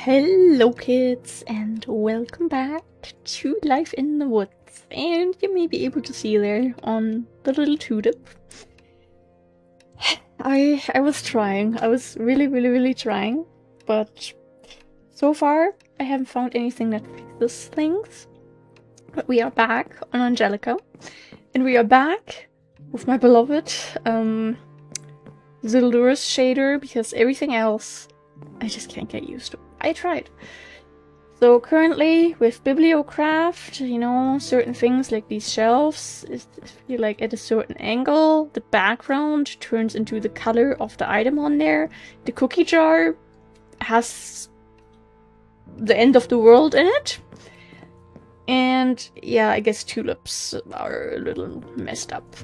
Hello kids and welcome back to Life in the Woods, and you may be able to see there on the little tulip. I was trying. I was really trying, but so far I haven't found anything that fixes things. But we are back on Angelica, and we are back with my beloved Zildur's shader, because everything else I just can't get used to. I tried. So currently with Bibliocraft, you know, certain things like these shelves, if you're like at a certain angle, the background turns into the color of the item on there. The cookie jar has the end of the world in it. And yeah, I guess tulips are a little messed up.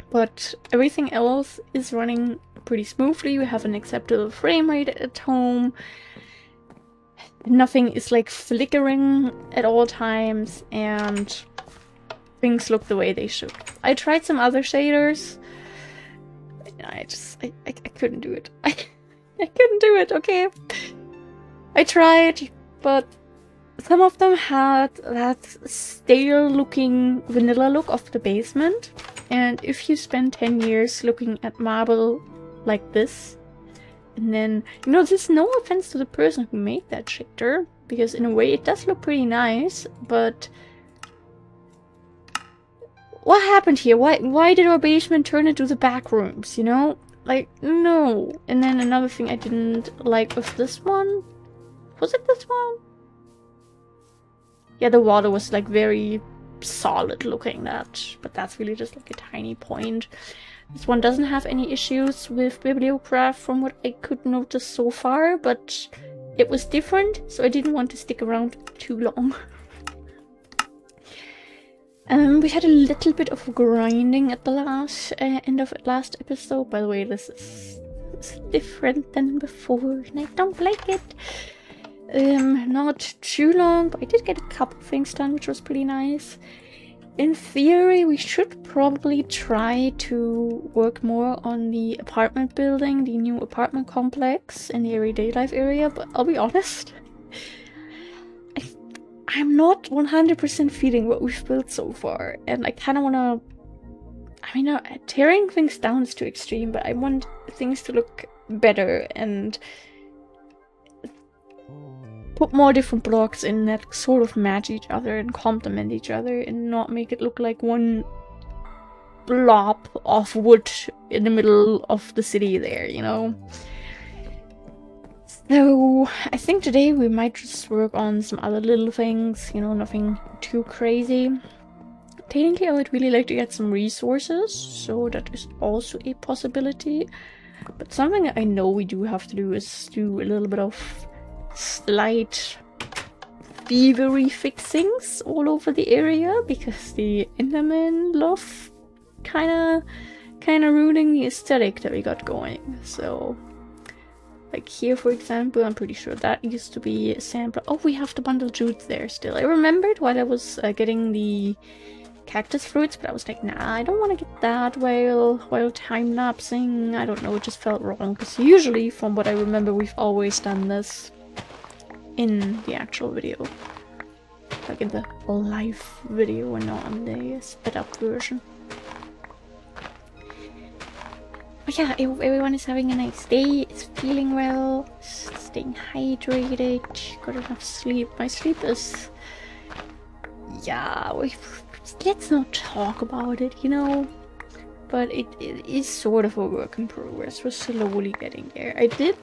But everything else is running pretty smoothly. We have an acceptable frame rate at home. Nothing is like flickering at all times, and things look the way they should. I tried some other shaders. I couldn't do it. I couldn't do it, okay? I tried, but some of them had that stale looking vanilla look of the basement. And if you spend 10 years looking at marble like this, and then, you know, there's no offense to the person who made that shader, because in a way it does look pretty nice, but what happened here? Why did our basement turn into the back rooms, you know? Like, no. And then another thing I didn't like with this one, was it this one? Yeah, the water was like very solid looking, but that's really just like a tiny point. This one doesn't have any issues with Bibliocraft from what I could notice so far, but it was different, so I didn't want to stick around too long. We had a little bit of grinding at the end of last episode. By the way, this is different than before, and I don't like it. Not too long, but I did get a couple things done, which was pretty nice. In theory, we should probably try to work more on the apartment building, the new apartment complex in the everyday life area, but I'll be honest, I'm not 100% feeling what we've built so far, and I kind of want to... I mean, tearing things down is too extreme, but I want things to look better and put more different blocks in that sort of match each other and complement each other, and not make it look like one blob of wood in the middle of the city there, you know? So I think today we might just work on some other little things, you know, nothing too crazy. Technically, I would really like to get some resources, so that is also a possibility. But something I know we do have to do is do a little bit of slight thievery fixings all over the area, because the Enderman love kinda ruining the aesthetic that we got going. So like here, for example, I'm pretty sure that used to be a sampler. Oh, we have the bundle jutes there still. I remembered while I was getting the cactus fruits, but I was like, nah, I don't want to get that while time-lapsing. I don't know, it just felt wrong, because usually, from what I remember, we've always done this in the actual video. Like in the live video and not on the sped up version. But yeah, everyone is having a nice day, is feeling well, staying hydrated, got enough sleep. My sleep is... yeah, let's not talk about it, you know? But it is sort of a work in progress. We're slowly getting there. I did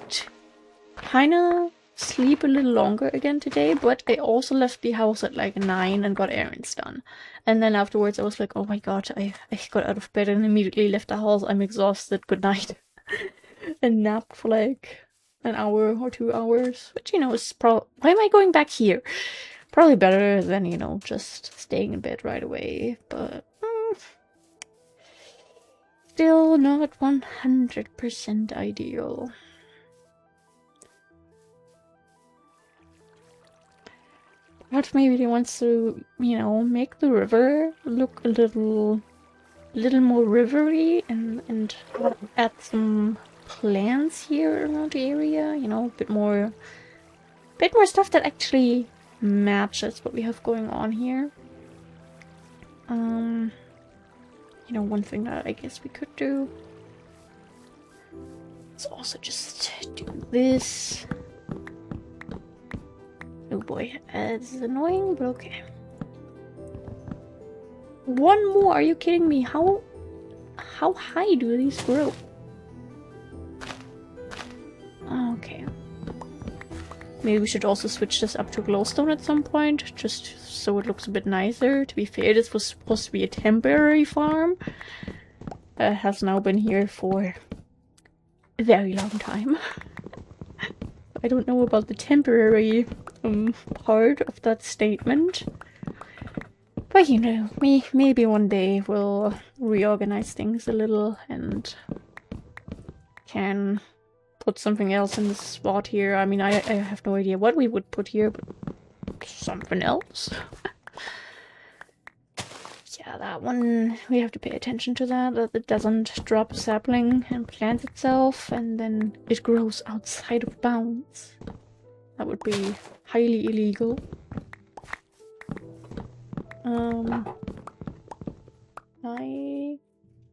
kinda sleep a little longer again today, but I also left the house at like 9 and got errands done. And then afterwards I was like, oh my god, I got out of bed and immediately left the house. I'm exhausted, good night. And napped for like an hour or 2 hours, which, you know, is why am I going back here? Probably better than, you know, just staying in bed right away, but still not 100% ideal. But maybe he wants to, you know, make the river look a little more rivery, and add some plants here around the area, you know, a bit more bit more stuff that actually matches what we have going on here. You know, one thing that I guess we could do is also just do this. Oh boy, this is annoying, but okay. One more, are you kidding me? How high do these grow? Okay. Maybe we should also switch this up to glowstone at some point, just so it looks a bit nicer. To be fair, this was supposed to be a temporary farm. It has now been here for a very long time. I don't know about the temporary part of that statement. But you know, maybe one day we'll reorganize things a little and can put something else in the spot here. I mean, I have no idea what we would put here, but something else. Yeah, that one, we have to pay attention to that it doesn't drop a sapling and plant itself, and then it grows outside of bounds. That would be highly illegal.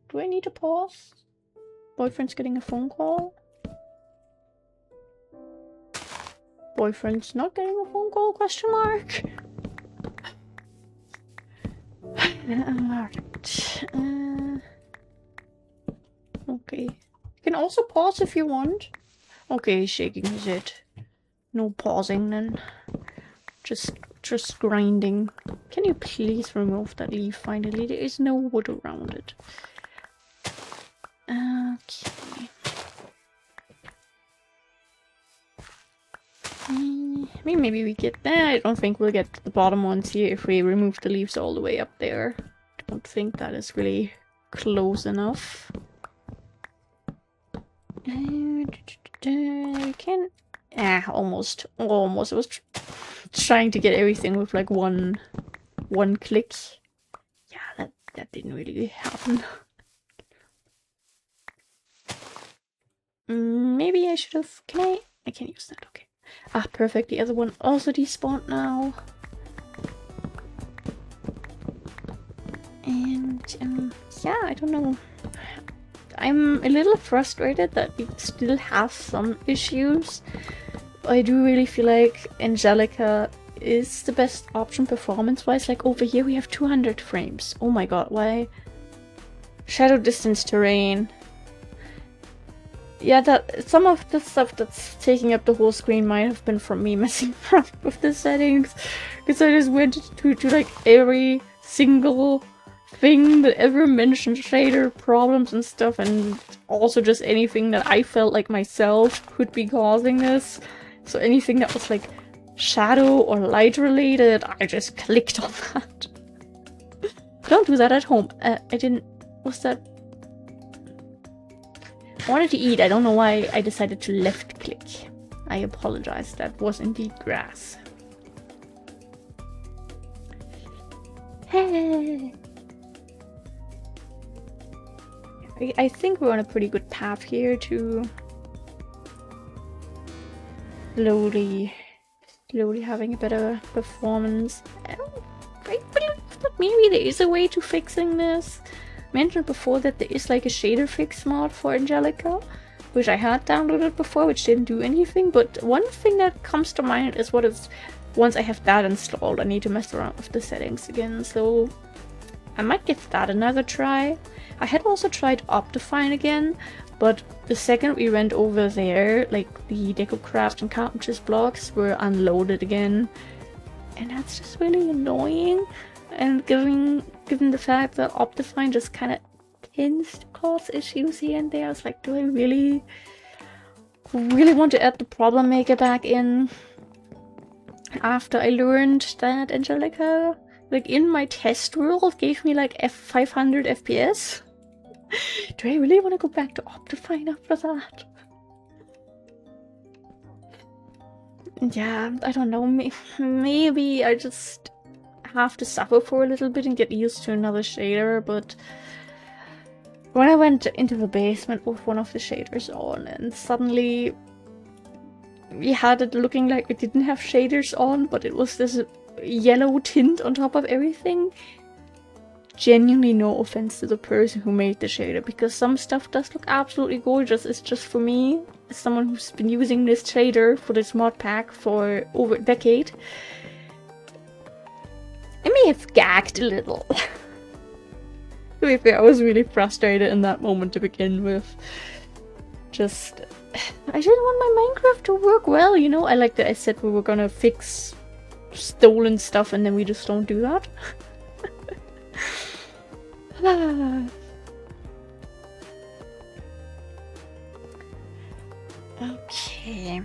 Do I need to pause? Boyfriend's getting a phone call. Boyfriend's not getting a phone call, question mark? Alright. Okay. You can also pause if you want. Okay, he's shaking his head. No pausing then. Just grinding. Can you please remove that leaf finally? There is no wood around it. Okay. Maybe we get there. I don't think we'll get to the bottom ones here if we remove the leaves all the way up there. Don't think that is really close enough. We can... almost. I was trying to get everything with like one click. Yeah, that didn't really happen. Maybe I should have... I can't use that, okay. Ah, perfect. The other one also despawned now. And, yeah, I don't know. I'm a little frustrated that we still have some issues. I do really feel like Angelica is the best option performance-wise. Like, over here we have 200 frames. Oh my god, why? Shadow distance terrain. Yeah, that some of the stuff that's taking up the whole screen might have been from me messing around with the settings, because I just went to like every single thing that ever mentioned shader problems and stuff, and also just anything that I felt like myself could be causing this. So anything that was like shadow or light related, I just clicked on that. Don't do that at home. I didn't... Was that... I wanted to eat. I don't know why I decided to left click. I apologize. That was indeed grass. Hey. I think we're on a pretty good path here to slowly having a better performance. I believe that maybe there is a way to fixing this. Mentioned before that there is like a shader fix mod for Angelica, which I had downloaded before, which didn't do anything. But one thing that comes to mind is once I have that installed, I need to mess around with the settings again. So I might give that another try. I had also tried Optifine again, but the second we went over there, like the DecoCraft and Carpenter's blocks were unloaded again, and that's just really annoying. And given the fact that Optifine just kind of tends to cause issues here and there, I was like, do I really want to add the problem maker back in after I learned that Angelica, like in my test world, gave me like 500 FPS? Do I really want to go back to Optifine after that? Yeah, I don't know. Maybe I just have to suffer for a little bit and get used to another shader, but when I went into the basement with one of the shaders on and suddenly we had it looking like it didn't have shaders on, but it was this yellow tint on top of everything. Genuinely no offense to the person who made the shader, because some stuff does look absolutely gorgeous. It's just for me, as someone who's been using this shader for this mod pack for over a decade, I may have gagged a little. To be fair, I was really frustrated in that moment to begin with. Just, I didn't want my Minecraft to work well, you know? I like that I said we were gonna fix stolen stuff and then we just don't do that. Okay.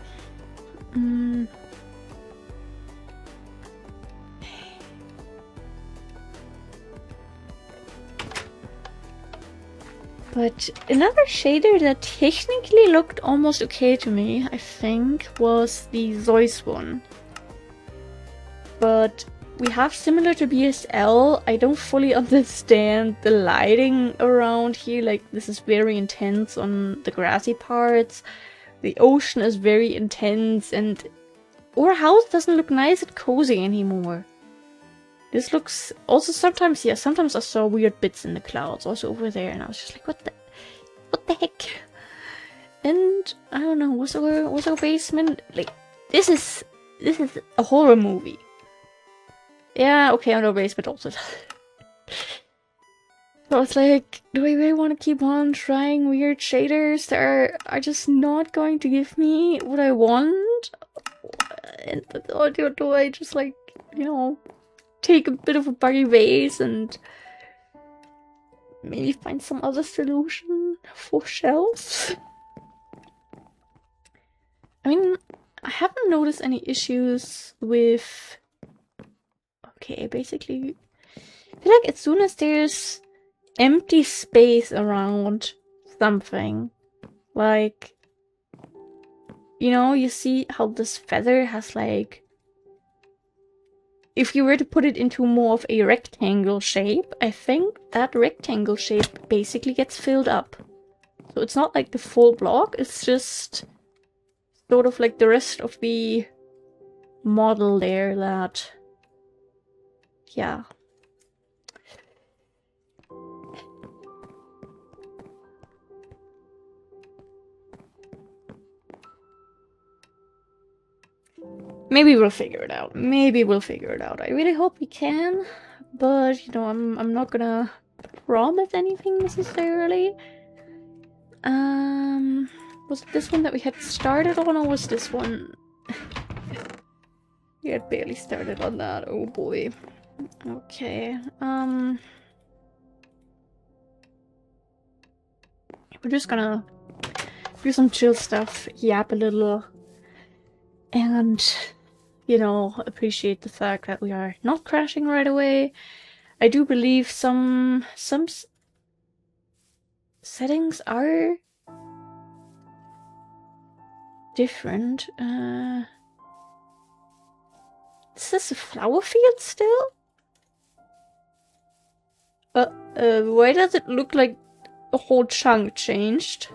But another shader that technically looked almost okay to me, I think, was the Zeus one. But we have, similar to BSL, I don't fully understand the lighting around here. Like, this is very intense on the grassy parts. The ocean is very intense, and our house doesn't look nice and cozy anymore. This looks also sometimes, yeah, sometimes I saw weird bits in the clouds, also over there, and I was just like, what the heck? And I don't know, was our basement like this is a horror movie. Yeah, okay, our basement also. So I was like, do I really want to keep on trying weird shaders that are just not going to give me what I want? Or do I just, like, you know, take a bit of a buggy vase and maybe find some other solution for shelves? I mean, I haven't noticed any issues with... Okay, basically, I feel like as soon as there's empty space around something, like, you know, you see how this feather has, like, if you were to put it into more of a rectangle shape, I think that rectangle shape basically gets filled up. So it's not like the full block, it's just sort of like the rest of the model there that, yeah. Maybe we'll figure it out. Maybe we'll figure it out. I really hope we can, but you know, I'm not gonna promise anything necessarily. Was it this one that we had started on, or was this one? We had barely started on that. Oh boy. Okay. We're just gonna do some chill stuff, yap a little, and, you know, appreciate the fact that we are not crashing right away. I do believe some settings are different. Is this a flower field still? Why does it look like a whole chunk changed?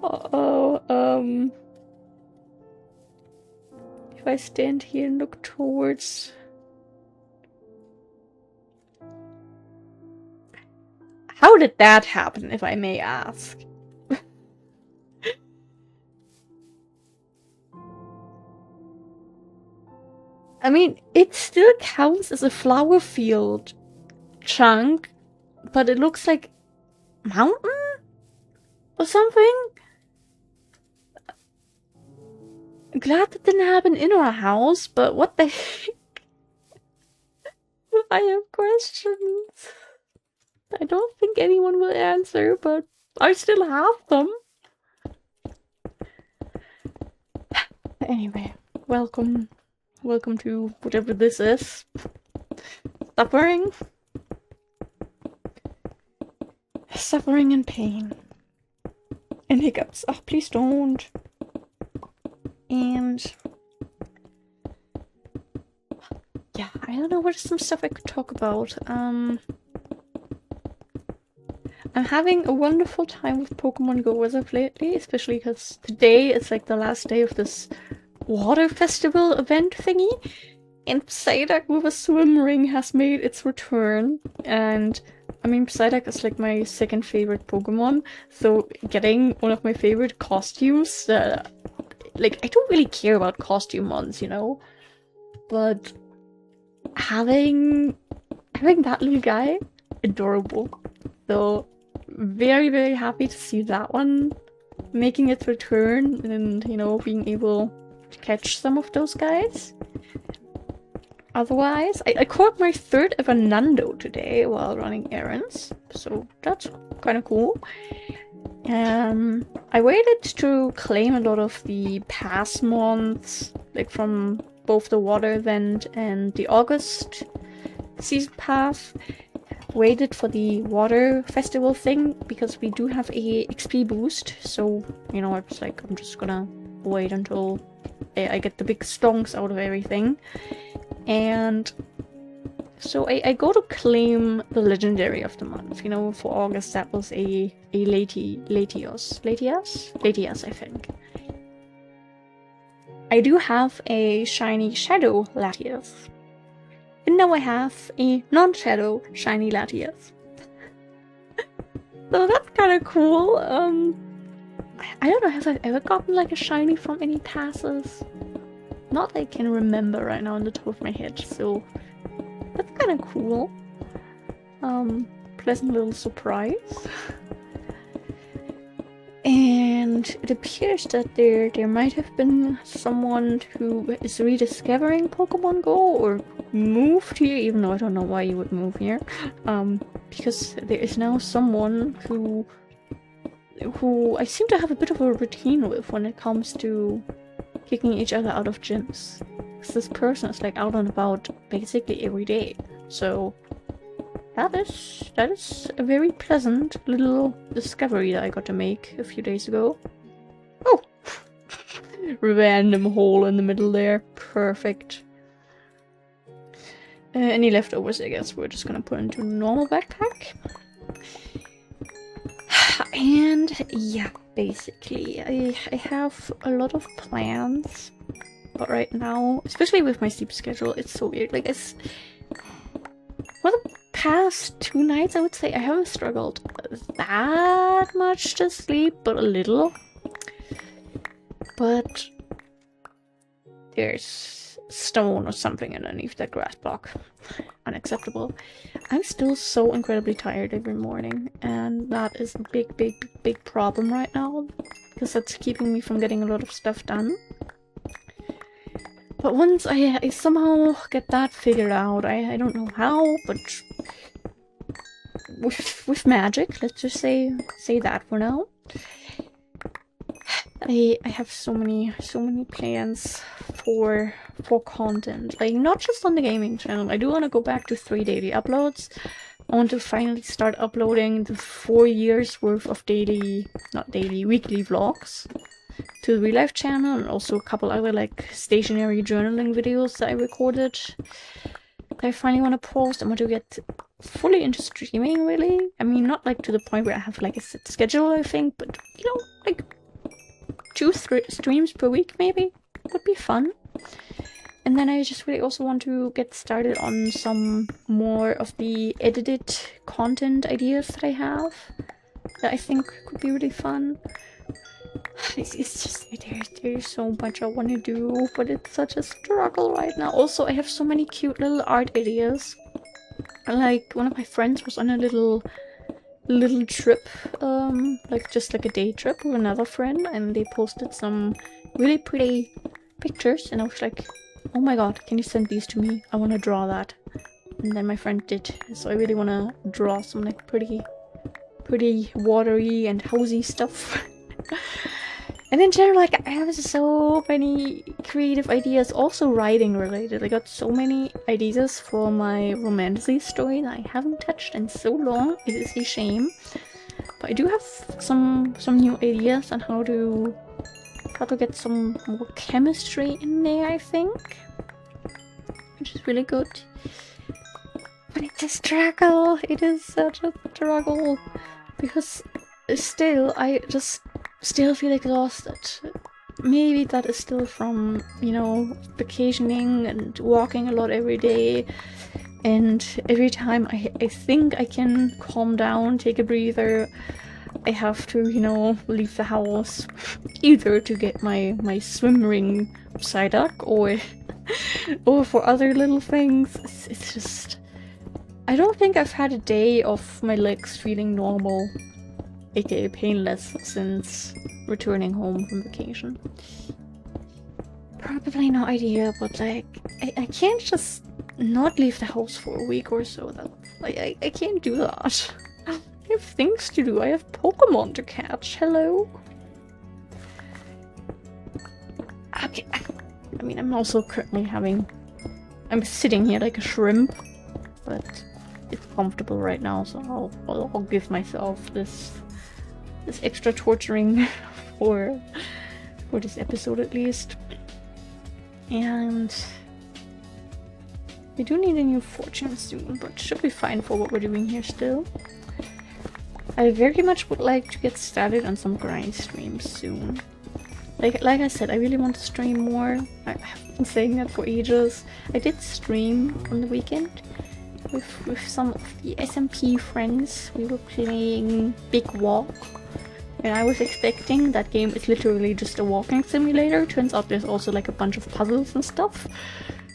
Uh-oh, if I stand here and look towards... How did that happen, if I may ask? I mean, it still counts as a flower field chunk, but it looks like mountain or something? I'm glad that didn't happen in our house, but what the heck? I have questions. I don't think anyone will answer, but I still have them. Anyway, welcome. Welcome to whatever this is. Suffering. Suffering and pain. And hiccups. Oh, please don't. And... yeah, I don't know what is some stuff I could talk about. I'm I'm having a wonderful time with Pokemon Go as of lately, especially because today is like the last day of this water festival event thingy, and Psyduck with a swim ring has made its return, and I mean Psyduck is like my second favorite Pokemon, so getting one of my favorite costumes, like I don't really care about costume ones, you know, but having that little guy, adorable. So very, very happy to see that one making its return and, you know, being able to catch some of those guys. Otherwise, I caught my third ever Nando today while running errands, so that's kind of cool. I waited to claim a lot of the pass months, like from both the water event and the August season pass. Waited for the water festival thing because we do have a XP boost, so you know I was like, I'm just gonna wait until I get the big stonks out of everything. And so I go to claim the legendary of the month. You know, for August that was a Latios, I think. I do have a shiny Shadow Latios. And now I have a non-shadow shiny Latias. So that's kind of cool. I don't know, have I ever gotten like a shiny from any passes? Not that I can remember right now on the top of my head, so that's kind of cool. Pleasant little surprise. And it appears that there might have been someone who is rediscovering Pokemon Go or moved here, even though I don't know why you would move here. Because there is now someone who I seem to have a bit of a routine with when it comes to kicking each other out of gyms. Because this person is like out and about basically every day. So that is a very pleasant little discovery that I got to make a few days ago. Oh! Random hole in the middle there. Perfect. Any leftovers, I guess we're just gonna put into a normal backpack. And yeah, basically, I have a lot of plans. But right now, especially with my sleep schedule, it's so weird. Like, for the past 2 nights, I would say I haven't struggled that much to sleep, but a little. But there's stone or something underneath that grass block. Unacceptable. I'm still so incredibly tired every morning, and that is a big problem right now, because that's keeping me from getting a lot of stuff done. But once I somehow get that figured out, I don't know how, but with magic, let's just say that for now. I have so many plans for content, like not just on the gaming channel. I do want to go back to 3 daily uploads. I want to finally start uploading the 4 years worth of weekly vlogs to the real life channel, and also a couple other like stationary journaling videos that I recorded. I finally want to post. I want to get fully into streaming, really. I mean, not like to the point where I have like a set schedule, I think, but you know, like 2 streams per week maybe would be fun. And then I just really also want to get started on some more of the edited content ideas that I have that I think could be really fun. It's just, there's so much I want to do, but it's such a struggle right now. Also, I have so many cute little art ideas. Like, one of my friends was on a little trip, like just like a day trip with another friend, and they posted some really pretty pictures, and I was like, oh my god, can you send these to me? I want to draw that. And then my friend did, so I really want to draw some like pretty watery and housey stuff. And in general, like, I have so many creative ideas, also writing related. I got so many ideas for my romantasy story that I haven't touched in so long. It is a shame. But I do have some new ideas on how to get some more chemistry in there, I think. Which is really good. But it's a struggle. It is such a struggle. Because still, I just still feel exhausted. Maybe that is still from, you know, vacationing and walking a lot every day. And every time I think I can calm down, take a breather, I have to, you know, leave the house. Either to get my swim ring Psyduck or or for other little things. It's just... I don't think I've had a day of my legs feeling normal, aka painless, since returning home from vacation. Probably no idea, but like, I can't just not leave the house for a week or so. That like, I can't do that. I have things to do. I have Pokemon to catch. Hello? Okay. I mean, I'm also currently I'm sitting here like a shrimp, but it's comfortable right now, so I'll give myself this extra torturing for this episode at least. And we do need a new fortune soon, but should be fine for what we're doing here still. I very much would like to get started on some grind streams soon. Like I said, I really want to stream more. I've been saying that for ages. I did stream on the weekend with some of the SMP friends. We were playing Big Walk. And I was expecting that game is literally just a walking simulator. Turns out there's also like a bunch of puzzles and stuff.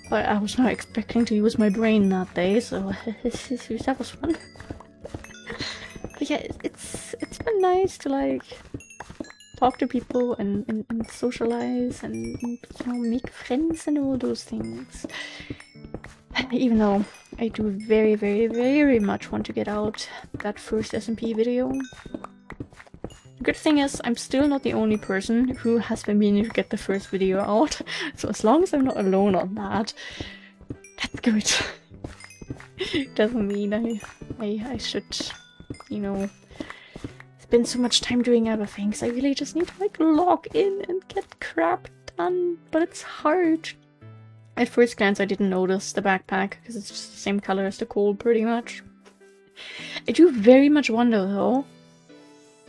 But I was not expecting to use my brain that day, so that was fun. But yeah, it's been nice to like talk to people and socialize and you know, make friends and all those things. Even though I do very, very, very much want to get out that first SMP video. The good thing is, I'm still not the only person who has been meaning to get the first video out. So as long as I'm not alone on that, that's good. Doesn't mean I should, you know, spend so much time doing other things. I really just need to like log in and get crap done, but it's hard. At first glance I didn't notice the backpack because it's just the same color as the coal pretty much. I do very much wonder though,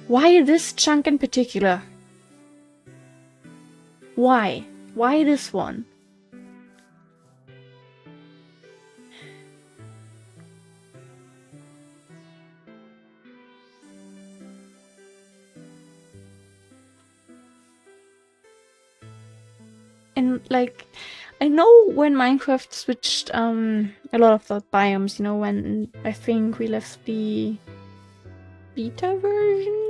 why this chunk in particular? Why? Why this one? And like, I know when Minecraft switched a lot of the biomes, you know, when I think we left the beta version?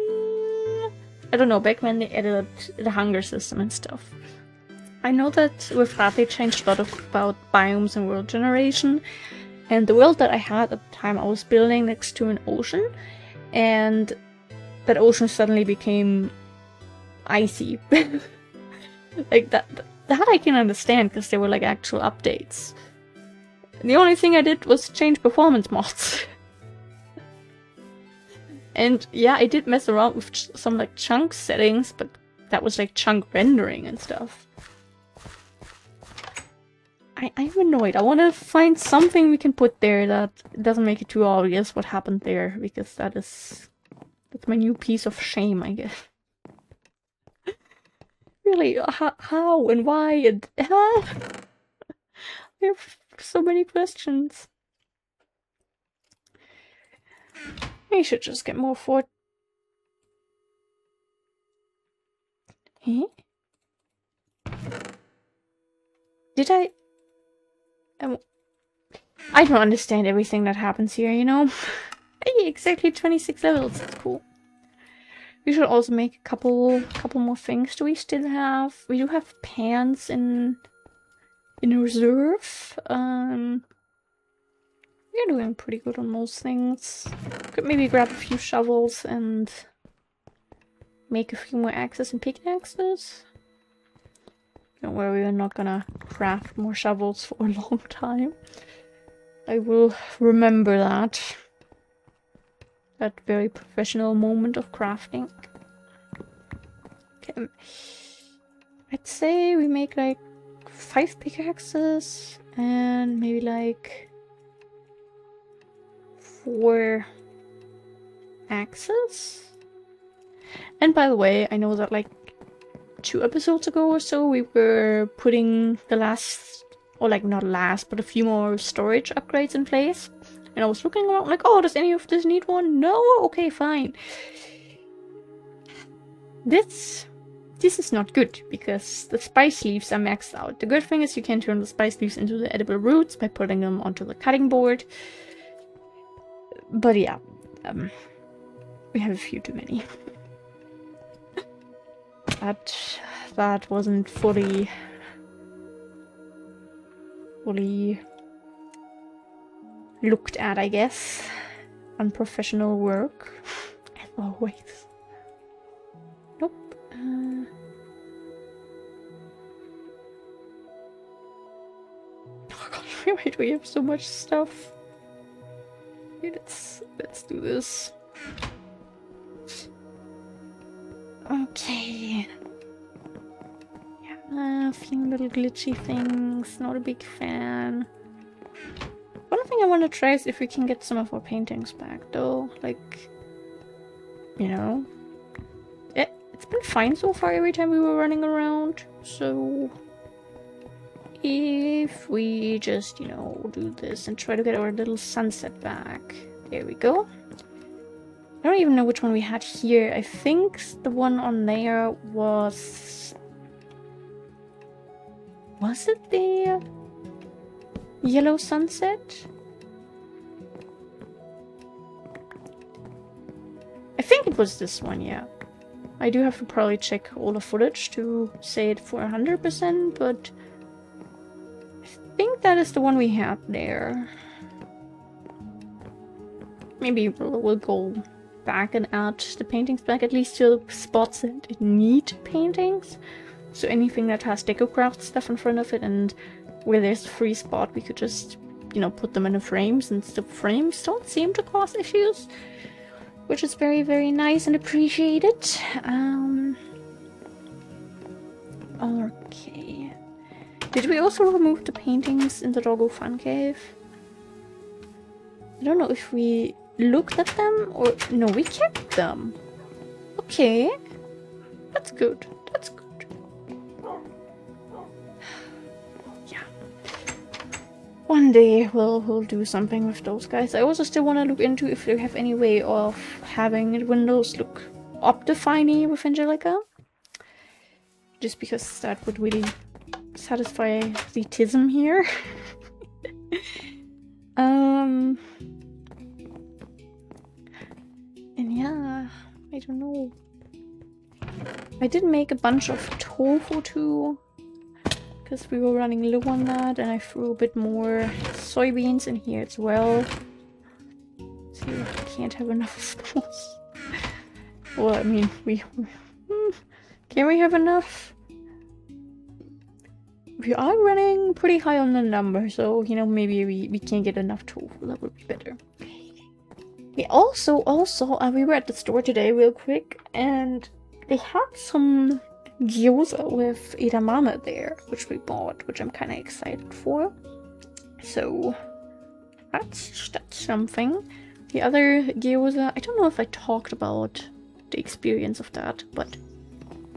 I don't know, back when they added the hunger system and stuff. I know that with that they changed a lot about biomes and world generation. And the world that I had at the time, I was building next to an ocean. And that ocean suddenly became icy. Like that I can understand because there were like actual updates. The only thing I did was change performance mods. And yeah, I did mess around with some like chunk settings, but that was like chunk rendering and stuff. I'm annoyed. I want to find something we can put there that doesn't make it too obvious what happened there, because that's my new piece of shame, I guess. Really, how and why and I have so many questions. I should just get more fort. Huh? Did I don't understand everything that happens here, you know? Hey, exactly 26 levels, that's cool. We should also make a couple more things. Do we still have... We do have pans in reserve. We're doing pretty good on most things. Could maybe grab a few shovels and make a few more axes and pickaxes. Don't worry, we're not gonna craft more shovels for a long time. I will remember that. That very professional moment of crafting. Okay. I'd say we make like 5 pickaxes and maybe like 4 axis. And by the way, I know that like 2 episodes ago or so, we were putting the last, or like not last, but a few more storage upgrades in place. And I was looking around like, oh, does any of this need one? No? Okay, fine. This is not good, because the spice leaves are maxed out. The good thing is you can turn the spice leaves into the edible roots by putting them onto the cutting board. But yeah, we have a few too many. That wasn't fully looked at, I guess. Unprofessional work, as always. Nope. Oh god, wait, we have so much stuff. Okay, let's do this. Okay. Yeah, a few little glitchy things. Not a big fan. One thing I want to try is if we can get some of our paintings back, though. Like, you know, it's been fine so far every time we were running around. So if we just, you know, do this and try to get our little sunset back. There we go. I don't even know which one we had here. I think the one on there was... Was it the yellow sunset? I think it was this one, yeah. I do have to probably check all the footage to say it for 100%, but I think that is the one we had there. Maybe we'll go back and add the paintings back, at least to the spots that need paintings. So anything that has DecoCraft stuff in front of it, and where there's a free spot, we could just, you know, put them in the frames, and the frames don't seem to cause issues, which is very, very nice and appreciated. Okay. Did we also remove the paintings in the Doggo Fun Cave? I don't know if we looked at them or... No, we kept them. Okay. That's good. That's good. Yeah. One day we'll do something with those guys. I also still want to look into if they have any way of having Windows look Optifine-y with Angelica. Just because that would really satisfy the tism here. And yeah, I don't know. I did make a bunch of tofu too, because we were running low on that, and I threw a bit more soybeans in here as well. So you can't have enough of those. Well, I mean, can we have enough? We are running pretty high on the number, so, you know, maybe we can't get enough tofu. That would be better. We also, we were at the store today real quick, and they had some gyoza with edamame there, which we bought, which I'm kind of excited for. So, that's something. The other gyoza, I don't know if I talked about the experience of that, but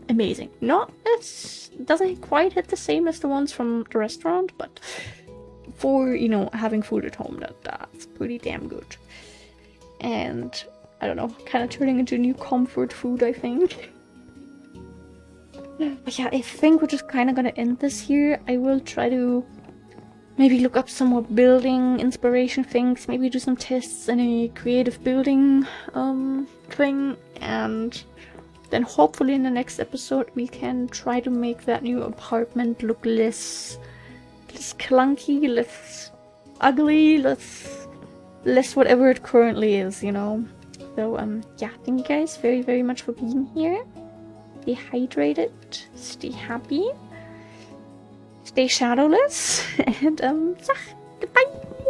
amazing. It doesn't quite hit the same as the ones from the restaurant, but for, you know, having food at home, that's pretty damn good. And I don't know, kind of turning into new comfort food, I think. But yeah, I think we're just kind of gonna end this here. I will try to maybe look up some more building inspiration things, maybe do some tests in a creative building thing, and then hopefully in the next episode we can try to make that new apartment look less clunky, less ugly, less whatever it currently is, you know. So yeah, thank you guys very, very much for being here. Stay hydrated, stay happy, stay shadowless, and yeah, goodbye.